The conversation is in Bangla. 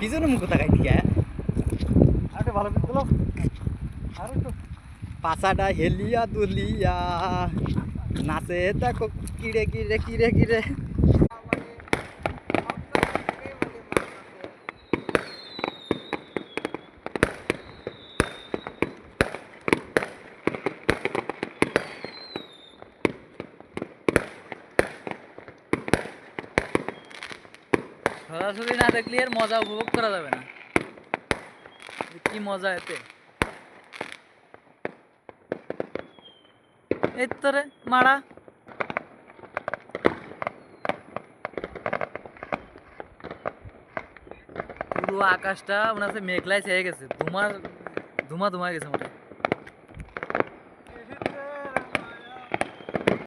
পিছনে মুখ তাকাই দিকে আরে ভালো করে তোলো আর একটু পাছাটা হেলিয়া দুলিয়া নাচে দেখো কিরে কিরে কিরে কিরে। সরাসরি না দেখলে এর মজা উপভোগ করা যাবে না। কি মজা এতে, এই তোরে মারা পুরো আকাশটা মনে হচ্ছে মেঘলাই ছেয়ে গেছে, ধুমা ধুমা ধুমা গেছে মোটে।